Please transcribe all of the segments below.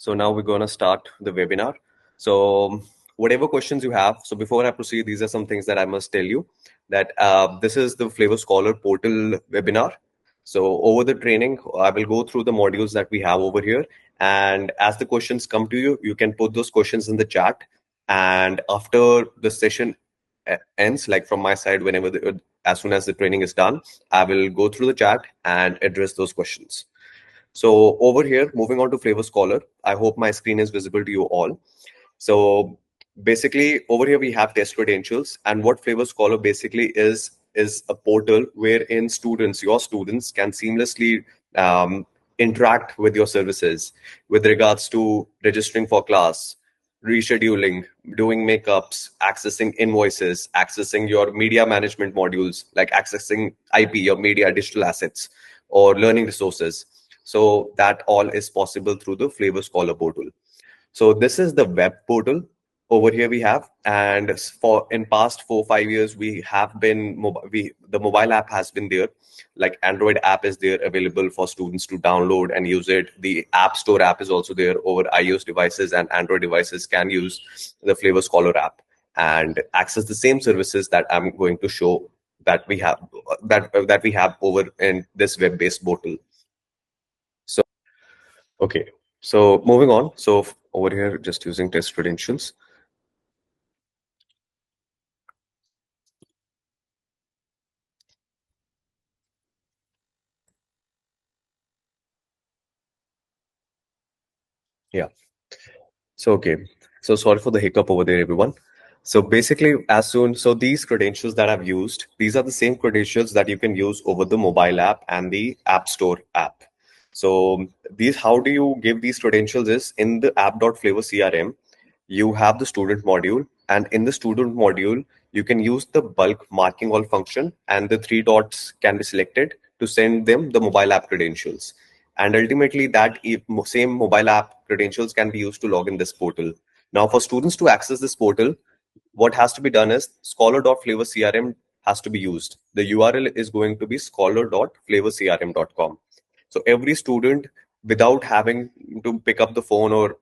So now we're going to start the webinar. So whatever questions you have. So before I proceed, these are some things that I must tell you that this is the Flavor Scholar portal webinar. So over the training, I will go through the modules that we have over here. And as the questions come to you, you can put those questions in the chat. And after the session ends, like from my side, as soon as the training is done, I will go through the chat and address those questions. So over here, moving on to Flavor Scholar, I hope my screen is visible to you all. So basically over here we have test credentials, and what Flavor Scholar basically is a portal wherein your students can seamlessly interact with your services with regards to registering for class, rescheduling, doing makeups, accessing invoices, accessing your media management modules, like accessing IP, your media digital assets, or learning resources. So that all is possible through the Flavor Scholar portal. So this is the web portal over here we have, and for in past 4-5 years we have been the mobile app has been there, like Android app is there available for students to download and use it. The App Store app is also there over iOS devices, and Android devices can use the Flavor Scholar app and access the same services that I'm going to show that we have that we have over in this web-based portal. So okay, so moving on. So over here, just using test credentials. Yeah. So, okay. So sorry for the hiccup over there, everyone. So basically, so these credentials that I've used, these are the same credentials that you can use over the mobile app and the App Store app. So how do you give these credentials is in the app.flavor CRM, you have the student module, and in the student module, you can use the bulk marking all function, and the three dots can be selected to send them the mobile app credentials. And ultimately, same mobile app credentials can be used to log in this portal. Now, for students to access this portal, what has to be done is scholar.flavorcrm has to be used. The URL is going to be scholar.flavorcrm.com. So every student, without having to pick up the phone or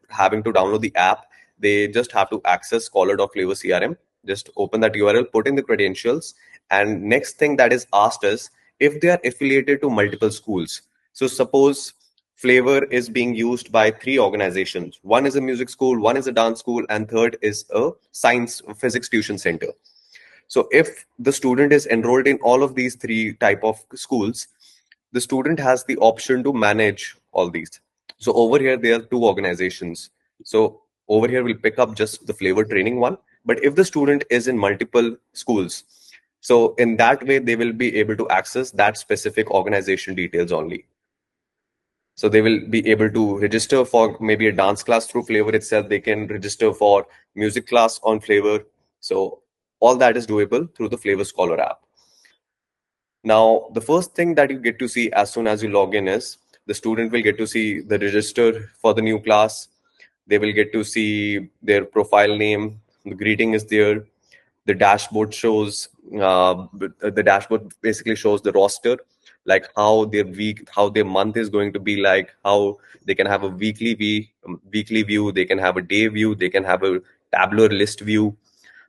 having to download the app, they just have to access scholar.flavorcrm. Just open that URL, put in the credentials, and next thing that is asked is if they are affiliated to multiple schools. So suppose Flavor is being used by three organizations. One is a music school, one is a dance school, and third is a science physics tuition center. So if the student is enrolled in all of these three type of schools, the student has the option to manage all these. So over here, there are two organizations. So over here, we'll pick up just the Flavor training one. But if the student is in multiple schools, so in that way, they will be able to access that specific organization details only. So they will be able to register for maybe a dance class through Flavor itself. They can register for music class on Flavor. So all that is doable through the Flavor Scholar app. Now, the first thing that you get to see as soon as you log in is the student will get to see the register for the new class. They will get to see their profile name. The greeting is there. The dashboard shows, the dashboard basically shows the roster, like how their week, how their month is going to be, like how they can have a weekly view, they can have a day view, they can have a tabular list view.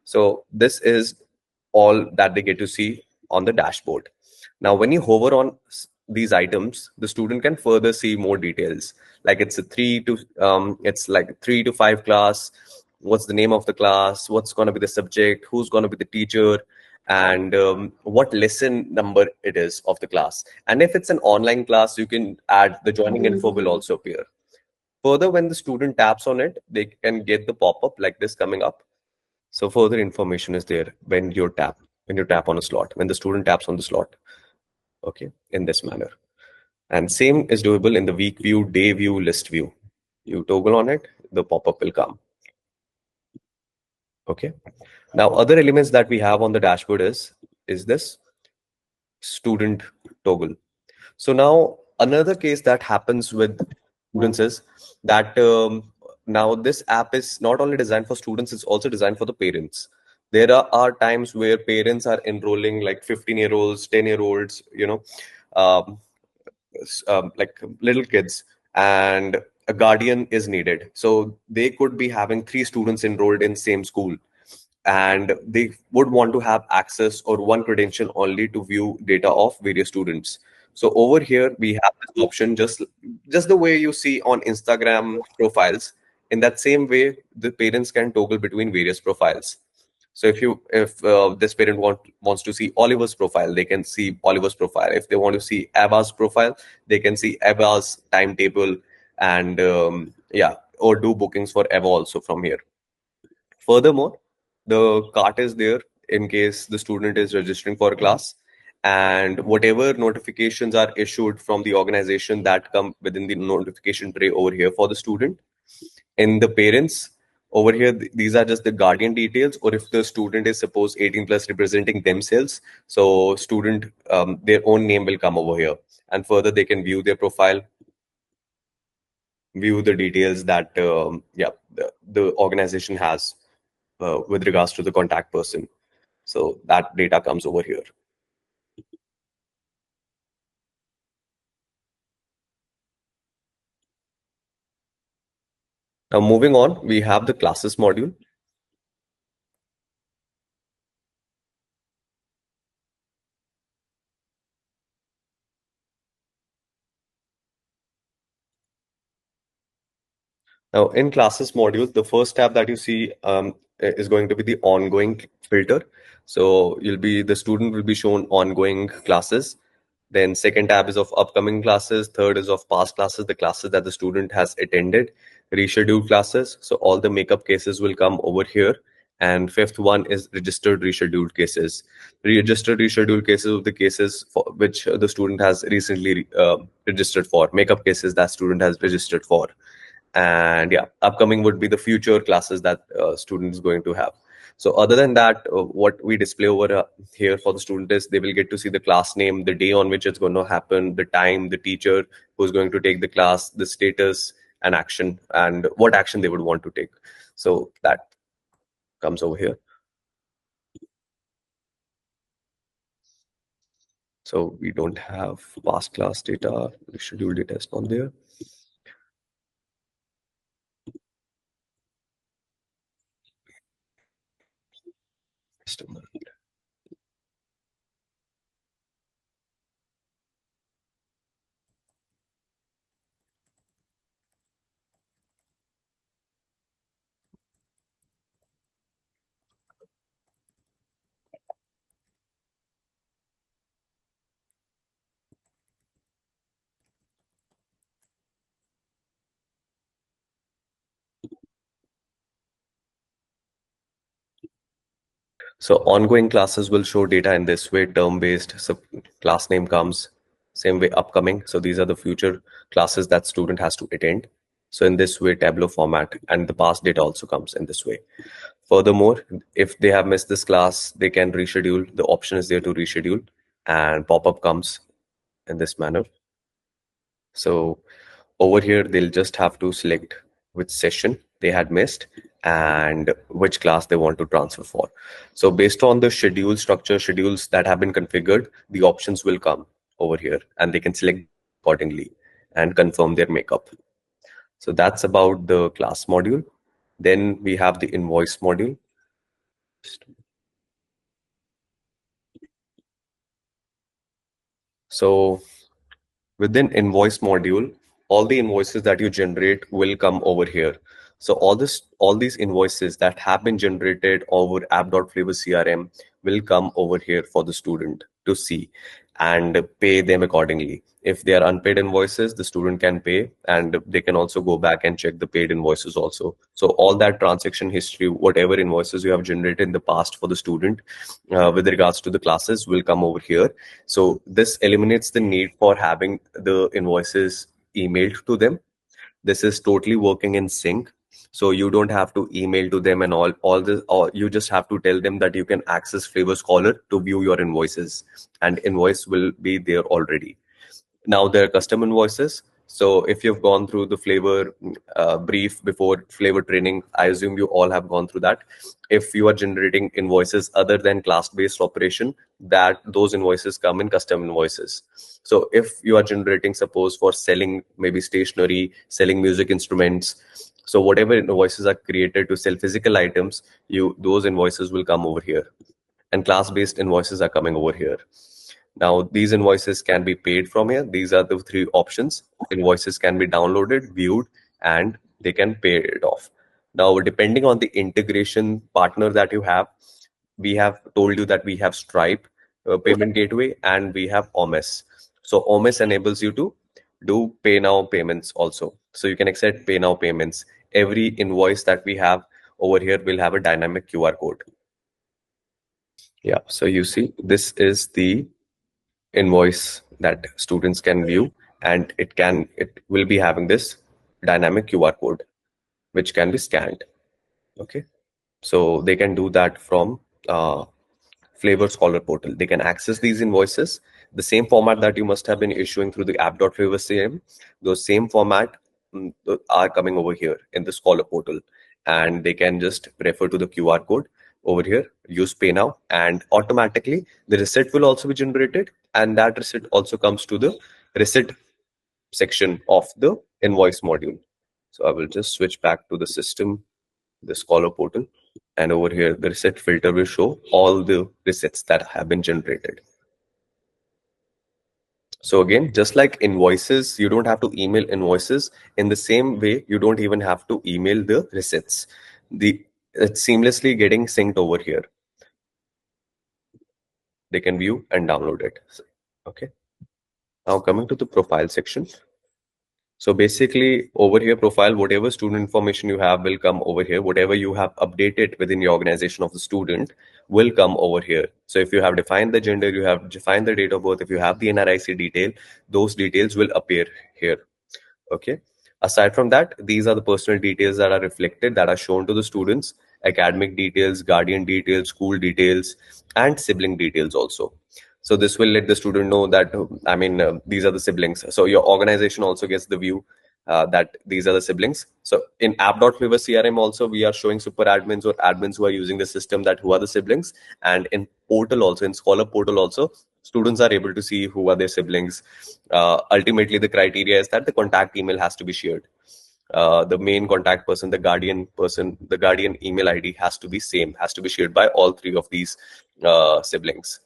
So this is all that they get to see on the dashboard. Now, when you hover on these items, the student can further see more details. Like it's it's like 3 to 5 class. What's the name of the class? What's going to be the subject? Who's going to be the teacher? And what lesson number it is of the class. And if it's an online class, you can add the joining info will also appear. Further, when the student taps on it, they can get the pop-up like this coming up. So further information is there when you tap on a slot, when the student taps on the slot. Okay, in this manner. And same is doable in the week view, day view, list view. You toggle on it, the pop-up will come. Okay. Now, other elements that we have on the dashboard is this student toggle. So now another case that happens with students is that now this app is not only designed for students, it's also designed for the parents. There are times where parents are enrolling like 15-year-olds, 10-year-olds, like little kids, and a guardian is needed. So they could be having three students enrolled in same school, and they would want to have access or one credential only to view data of various students. So over here we have this option, just the way you see on Instagram profiles. In that same way, the parents can toggle between various profiles. So if this parent wants to see Oliver's profile, they can see Oliver's profile. If they want to see Ava's profile, they can see Ava's timetable, and yeah, or do bookings for Ava also from here. Furthermore, the cart is there in case the student is registering for a class, and whatever notifications are issued from the organization that come within the notification tray over here for the student. In the parents over here, these are just the guardian details, or if the student is suppose 18 plus representing themselves, so student, their own name will come over here, and further they can view their profile, view the details that yeah, the organization has with regards to the contact person. So that data comes over here. Now moving on, we have the classes module. Now, in classes module, the first tab that you see is going to be the ongoing filter. So the student will be shown ongoing classes. Then second tab is of upcoming classes. Third is of past classes, the classes that the student has attended. Rescheduled classes. So all the makeup cases will come over here. And fifth one is registered rescheduled cases. Registered rescheduled cases of the cases for which the student has recently registered for. Makeup cases that student has registered for. And yeah, upcoming would be the future classes that student is going to have. So other than that, what we display over here for the student is they will get to see the class name, the day on which it's going to happen, the time, the teacher who's going to take the class, the status and action, and what action they would want to take. So that comes over here. So we don't have past class data, schedule data is on there. Just a minute. So ongoing classes will show data in this way, term-based. So class name comes, same way upcoming. So these are the future classes that student has to attend. So in this way, Tableau format, and the past data also comes in this way. Furthermore, if they have missed this class, they can reschedule. The option is there to reschedule, and pop-up comes in this manner. So over here, they'll just have to select which session they had missed and which class they want to transfer for. So based on the schedule structure, schedules that have been configured, the options will come over here and they can select accordingly and confirm their makeup. So that's about the class module. Then we have the invoice module. So within invoice module, all the invoices that you generate will come over here. So all these invoices that have been generated over app.flavor CRM will come over here for the student to see and pay them accordingly. If they are unpaid invoices, the student can pay, and they can also go back and check the paid invoices also. So all that transaction history, whatever invoices you have generated in the past for the student with regards to the classes will come over here. So this eliminates the need for having the invoices emailed to them. This is totally working in sync. So you don't have to email to them and all this, or you just have to tell them that you can access Flavor Scholar to view your invoices, and invoice will be there already. Now there are custom invoices. So if you've gone through the Flavor brief before Flavor training, I assume you all have gone through that. If you are generating invoices other than class-based operation, that those invoices come in custom invoices. So if you are generating, suppose for selling maybe stationery, selling music instruments, so whatever invoices are created to sell physical items, those invoices will come over here, and class-based invoices are coming over here. Now, these invoices can be paid from here. These are the three options. Invoices can be downloaded, viewed, and they can pay it off. Now, depending on the integration partner that you have, we have told you that we have Stripe payment gateway and we have OMS. So OMS enables you to do pay now payments also. So you can accept pay now payments. Every invoice that we have over here will have a dynamic QR code. Yeah, so you see, this is the invoice that students can view, and it will be having this dynamic QR code which can be scanned. Okay, so they can do that from Flavor Scholar portal. They can access these invoices, the same format that you must have been issuing through the app.flavor CRM. Those same format are coming over here in the Scholar portal, and they can just refer to the QR code over here, use Pay Now, and automatically the receipt will also be generated, and that receipt also comes to the receipt section of the invoice module. So I will just switch back to the system, the Scholar portal, and over here the receipt filter will show all the receipts that have been generated. So again, just like invoices, you don't have to email invoices. In the same way, you don't even have to email the receipts. It's seamlessly getting synced over here. They can view and download it. Okay. Now coming to the profile section. So basically over here profile, whatever student information you have will come over here. Whatever you have updated within the organization of the student will come over here. So if you have defined the gender, you have defined the date of birth, if you have the NRIC detail, those details will appear here. Okay. Aside from that, these are the personal details that are reflected, that are shown to the students: academic details, guardian details, school details, and sibling details also. So this will let the student know that, these are the siblings. So your organization also gets the view that these are the siblings. So in app.flavor CRM also, we are showing super admins or admins who are using the system, that who are the siblings. And in portal also, in Scholar portal also, students are able to see who are their siblings. Ultimately, the criteria is that the contact email has to be shared. The main contact person, the guardian email ID has to be same, has to be shared by all three of these siblings.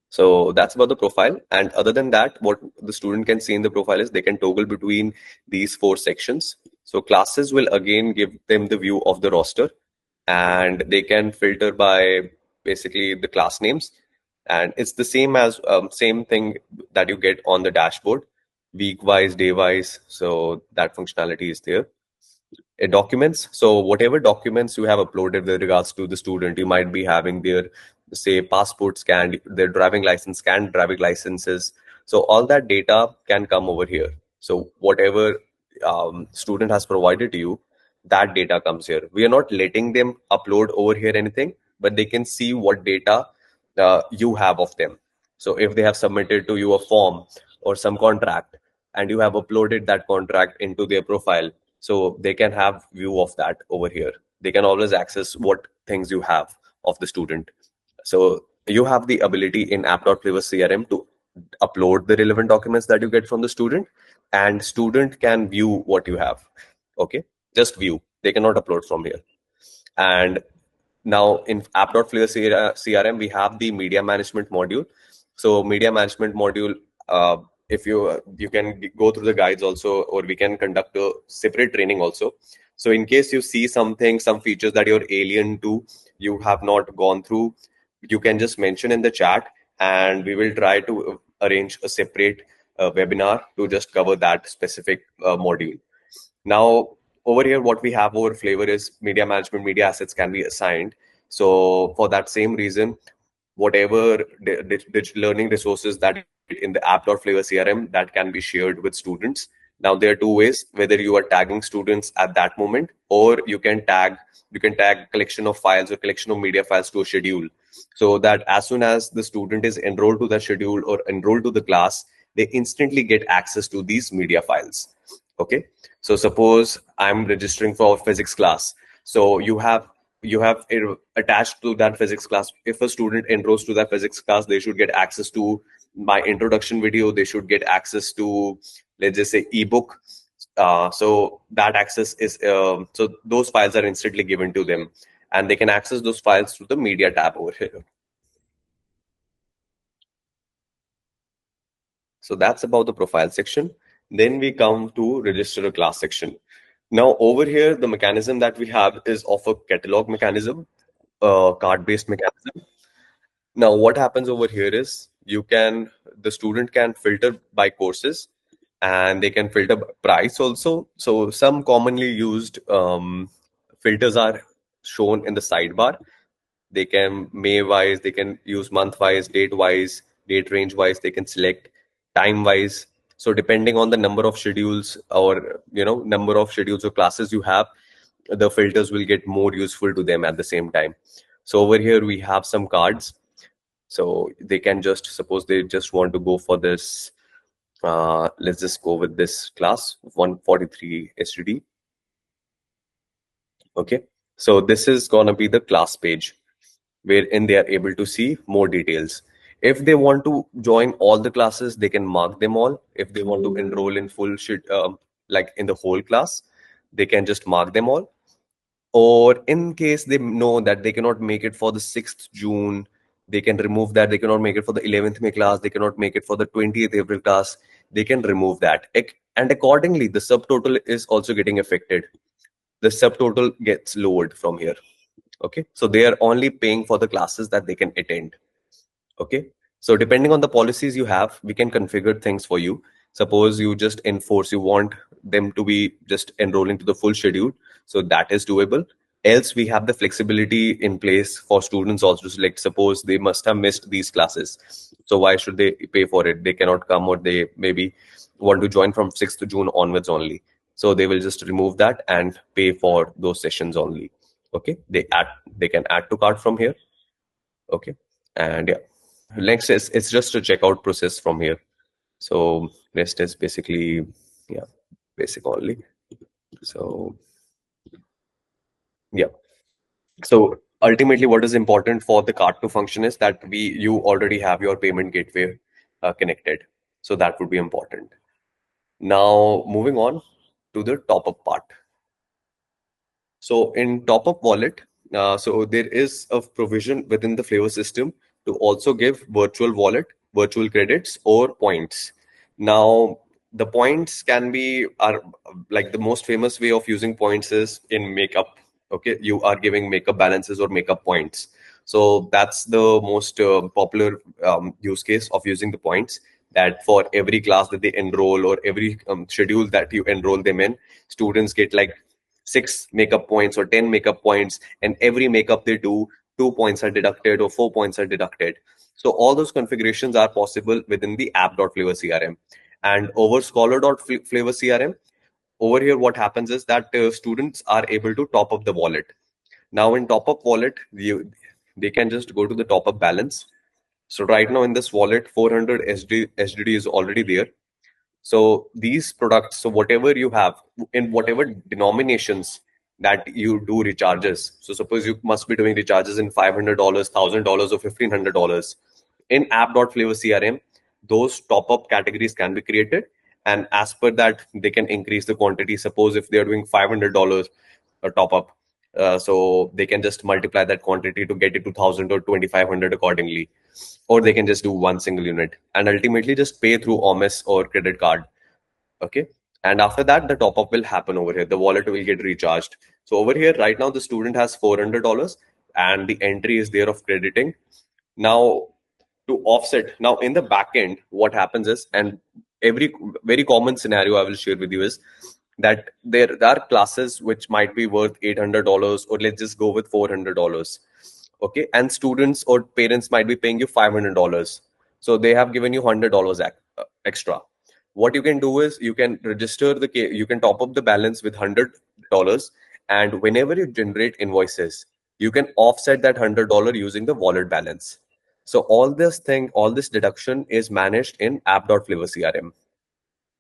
So that's about the profile. And other than that, what the student can see in the profile is they can toggle between these four sections. So classes will again give them the view of the roster, and they can filter by basically the class names. And it's the same thing that you get on the dashboard, week wise, day wise. So that functionality is there. Documents, so whatever documents you have uploaded with regards to the student, you might be having their, say, passport scanned, their driving license scanned, driving licenses. So all that data can come over here. So whatever student has provided to you, that data comes here. We are not letting them upload over here anything, but they can see what data you have of them. So if they have submitted to you a form or some contract, and you have uploaded that contract into their profile, so they can have view of that over here. They can always access what things you have of the student. So you have the ability in app.flavor CRM to upload the relevant documents that you get from the student, and student can view what you have. Okay, just view. They cannot upload from here. And now in app.flavor CRM, we have the media management module. So media management module, if you can go through the guides also, or we can conduct a separate training also. So in case you see something, some features that you're alien to, you have not gone through, you can just mention in the chat, and we will try to arrange a separate webinar to just cover that specific module. Now, over here, what we have over Flavor is media management, media assets can be assigned. So for that same reason, whatever digital learning resources that in the app.flavor CRM, that can be shared with students. Now there are two ways: whether you are tagging students at that moment, or you can tag collection of files or collection of media files to a schedule, so that as soon as the student is enrolled to the schedule or enrolled to the class, they instantly get access to these media files. Okay, so suppose I'm registering for physics class. So you have attached to that physics class. If a student enrolls to that physics class, they should get access to my introduction video. They should get access to, let's just say, ebook. So that access is so those files are instantly given to them, and they can access those files through the media tab over here. So that's about the profile section. Then we come to register a class section. Now over here, the mechanism that we have is of a catalog mechanism, card-based mechanism. Now what happens over here is the student can filter by courses, and they can filter by price also. So some commonly used filters are shown in the sidebar. They can May wise, they can use month wise, date wise, date range wise, they can select time wise. So depending on the number of schedules, or number of schedules or classes you have, the filters will get more useful to them at the same time. So over here we have some cards. So they can just, suppose they just want to go for this, let's just go with this class 143 STD. Okay, so this is gonna be the class page wherein they are able to see more details. If they want to join all the classes, they can mark them all. If they want to enroll in full shit, like in the whole class, they can just mark them all. Or in case they know that they cannot make it for the 6th June, they can remove that. They cannot make it for the 11th May class, they cannot make it for the 20th April class, they can remove that. And accordingly, the subtotal is also getting affected. The subtotal gets lowered from here. Okay, so they are only paying for the classes that they can attend. Okay, so depending on the policies you have, we can configure things for you. Suppose you just enforce, you want them to be just enrolling to the full schedule, so that is doable. Else we have the flexibility in place for students also to select. Suppose they must have missed these classes, so why should they pay for it? They cannot come, or they maybe want to join from 6th June onwards only, so they will just remove that and pay for those sessions only. Okay, they can add to cart from here. Okay, and yeah, next is, it's just a checkout process from here. So rest is basically, yeah, basic only. So yeah, so ultimately what is important for the cart to function is that you already have your payment gateway connected. So that would be important. Now moving on to the top up part. So in top up wallet, so there is a provision within the Flavor system to also give virtual wallet, virtual credits, or points. Now the points are like, the most famous way of using points is in makeup. Okay, you are giving makeup balances or makeup points. So that's the most popular use case of using the points. That for every class that they enroll, or every schedule that you enroll them in, students get like 6 makeup points or 10 makeup points, and every makeup they do, 2 points are deducted or 4 points are deducted. So all those configurations are possible within the app.flavor CRM. And over scholar.flavor CRM, over here what happens is that students are able to top up the wallet. Now in top up wallet, they can just go to the top up balance. So right now in this wallet, 400 SDD is already there. So these products, so whatever you have in whatever denominations that you do recharges. So suppose you must be doing recharges in $500, $1,000, or $1,500. In app.flavor CRM, those top up categories can be created. And as per that, they can increase the quantity. Suppose if they are doing $500 a top up, so they can just multiply that quantity to get it to 1,000 or 2,500 accordingly. Or they can just do one single unit and ultimately just pay through OMS or credit card. Okay, and after that the top up will happen over here, the wallet will get recharged. So over here right now the student has $400, and the entry is there of crediting. Now to offset, now in the back end what happens is, and every very common scenario I will share with you is that there are classes which might be worth $800, or let's just go with $400. Okay, and students or parents might be paying you $500, so they have given you $100 extra. What you can do is you can you can top up the balance with $100, and whenever you generate invoices, you can offset that $100 using the wallet balance. So all this deduction is managed in app.flavor CRM.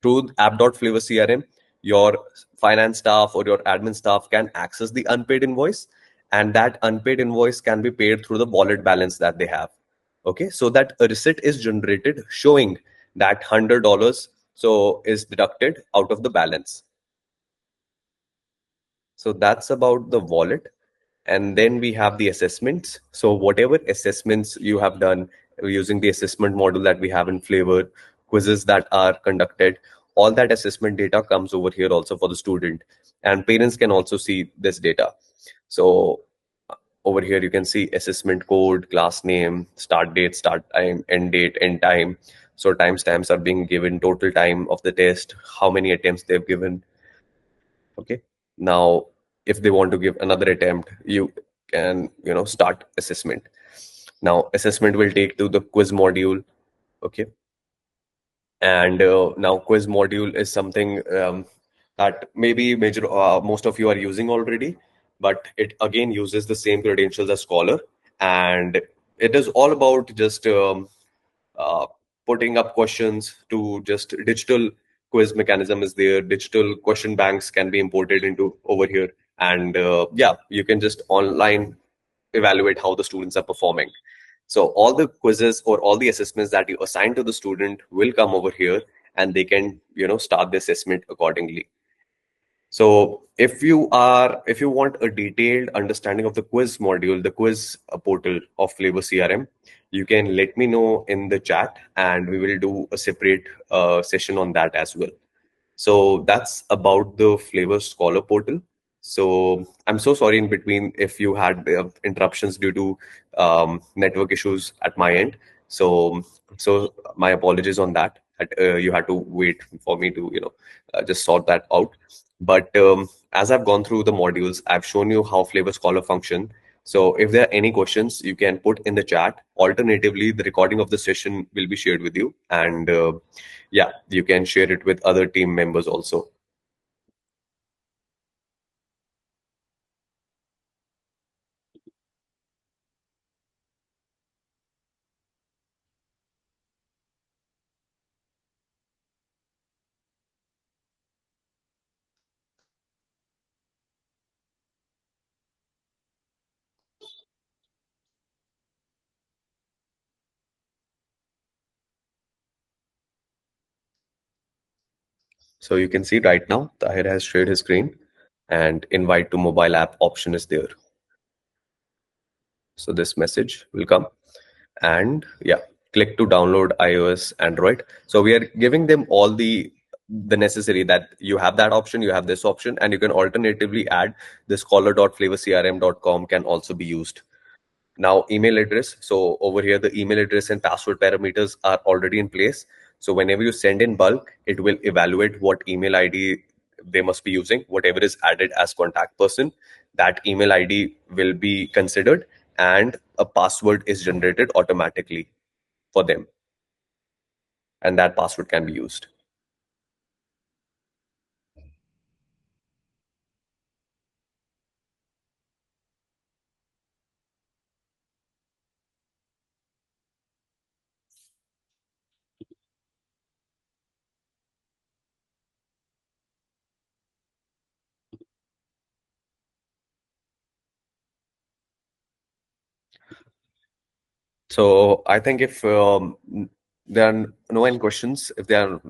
Through app.flavor CRM, your finance staff or your admin staff can access the unpaid invoice, and that unpaid invoice can be paid through the wallet balance that they have. Okay, so that a receipt is generated showing that $100 so is deducted out of the balance. So that's about the wallet. And then we have the assessments. So whatever assessments you have done using the assessment model that we have in Flavor, quizzes that are conducted, all that assessment data comes over here also for the student. And parents can also see this data. So over here you can see assessment code, class name, start date, start time, end time. So timestamps are being given, total time of the test, how many attempts they've given. Okay, now if they want to give another attempt, you can start assessment. Now assessment will take to the quiz module. Okay, and now quiz module is something that maybe major most of you are using already, but it again uses the same credentials as Scholar, and it is all about just uh, putting up questions to just digital quiz mechanism is there. Digital question banks can be imported into over here, and yeah, you can just online evaluate how the students are performing. So all the quizzes or all the assessments that you assign to the student will come over here, and they can start the assessment accordingly. So if you want a detailed understanding of the quiz module, the quiz portal of Flavor CRM, you can let me know in the chat, and we will do a separate session on that as well. So that's about the Flavor Scholar portal. So I'm so sorry in between if you had interruptions due to network issues at my end. So my apologies on that. That you had to wait for me to just sort that out. But as I've gone through the modules, I've shown you how Flavor Scholar function. So if there are any questions, you can put in the chat. Alternatively, the recording of the session will be shared with you, and yeah, you can share it with other team members also. So you can see right now, Tahir has shared his screen, and invite to mobile app option is there. So this message will come, and yeah, click to download iOS, Android. So we are giving them all the necessary that you have that option, you have this option, and you can alternatively add the scholar.flavorcrm.com can also be used. Now, email address. So over here, the email address and password parameters are already in place. So whenever you send in bulk, it will evaluate what email ID they must be using. Whatever is added as contact person, that email ID will be considered, and a password is generated automatically for them, and that password can be used. So I think if there are no any questions, if there are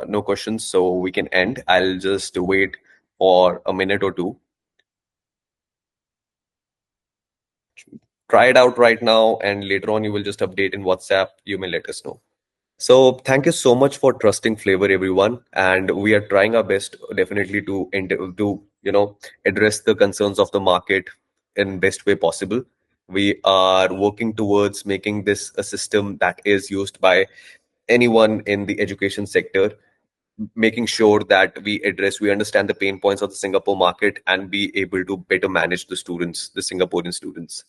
no questions, so we can end. I'll just wait for a minute or two. Try it out right now, and later on you will just update in WhatsApp. You may let us know. So thank you so much for trusting Flavor, everyone, and we are trying our best definitely to address the concerns of the market in best way possible. We are working towards making this a system that is used by anyone in the education sector, making sure that we understand the pain points of the Singapore market, and be able to better manage the students, the Singaporean students.